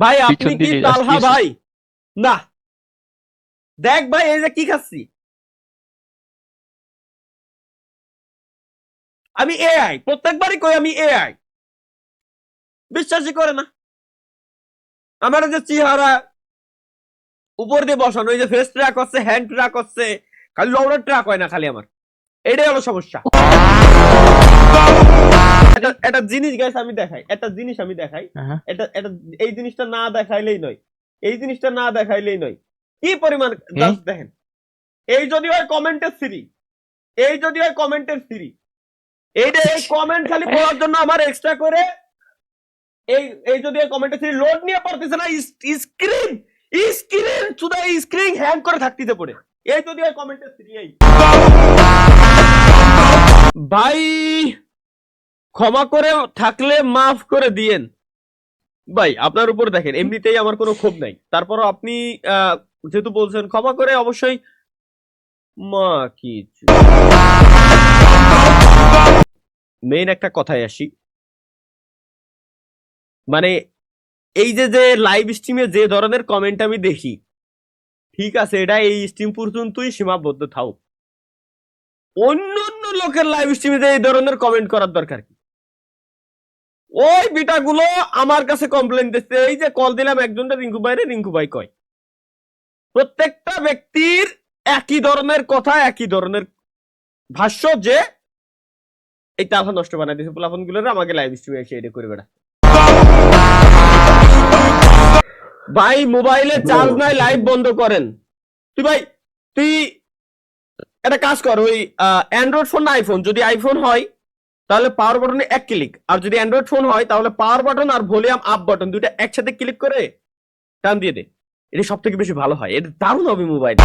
ভাই আপনি পিছন কি দিয়ে তালহা ভাই? না দেখ ভাই এই যে কি খাচ্ছি আমি, এআই প্রত্যেকবারই কই আমি এআই, বিশ্বাসই করে না। আমার যে চেহারা উপর দিয়ে বসানো, এই যে ফেস ট্র্যাক হচ্ছে, হ্যান্ড ট্র্যাক হচ্ছে, খালি লৌড়ার ট্র্যাক হয় না খালি আমার, এটাই হলো সমস্যা। একটা জিনিস গাইস আমি দেখাই, একটা জিনিস আমি দেখাই, এটা এটা এই জিনিসটা না দেখাইলেই নয়, এই জিনিসটা না দেখাইলেই নয়। কি পরিমাণ জাস্ট দেখেন, এই যদি হয় কমেন্টের সিরি, এই যদি হয় কমেন্টের সিরি, এইটা এই কমেন্ট খালি পড়ার জন্য আমার এক্সট্রা করে এই এই যদি কমেন্টের সিরি লোড নিয়ে পড়তেছে না, স্ক্রিন স্ক্রিন শুধু এই স্ক্রিন হ্যাং করে থাকতেছে পড়ে, এই যদি হয় কমেন্টের সিরি। এই ভাই ক্ষমা করে থাকলে মাফ করে দিয়েন ভাই, আপনার উপর দেখেন এমনিতেই আমার কোনো ক্ষোভ নাই, তারপরও আপনি যেহেতু বলছেন ক্ষমা করে, অবশ্যই মা কি মেইন একটা কথায় আসি, মানে এই যে যে লাইভ স্ট্রিমে যে ধরনের কমেন্ট আমি দেখি, ঠিক আছে এটা এই স্ট্রিম পর্যন্তই সীমাবদ্ধ থাও, অন্য অন্য লোকের লাইভ স্ট্রিমে যে এই ধরনের কমেন্ট করার দরকার কি? ওই বিটাগুলো আমার কাছে কমপ্লেন দিচ্ছে, এই যে কল দিলাম একজনটা রিঙ্কু ভাইরে, রিঙ্কু ভাই কয় প্রত্যেকটা ব্যক্তির একই ধরনের কথা, একই ধরনের ভাষ্য, যে এই তালহা নষ্ট বানাই দিয়েছে পোলাপন গুলো, আমাকে লাইভ স্ট্রিমে এসে এটা করে বেড়া। ভাই মোবাইলে চার্জ নাই, লাইভ বন্ধ করেন। তুই ভাই তুই একটা কাজ কর, ওই অ্যান্ড্রয়েড ফোন না আইফোন, যদি আইফোন হয় তাহলে পাওয়ার বাটনে এক ক্লিক, আর যদি অ্যান্ড্রয়েড ফোন হয় তাহলে পাওয়ার বাটন আর ভলিউম আপ বাটন দুইটা একসাথে ক্লিক করে টান দিয়ে দে, এটা সব থেকে বেশি ভালো হয়, এটা দারুণ হবে মোবাইল।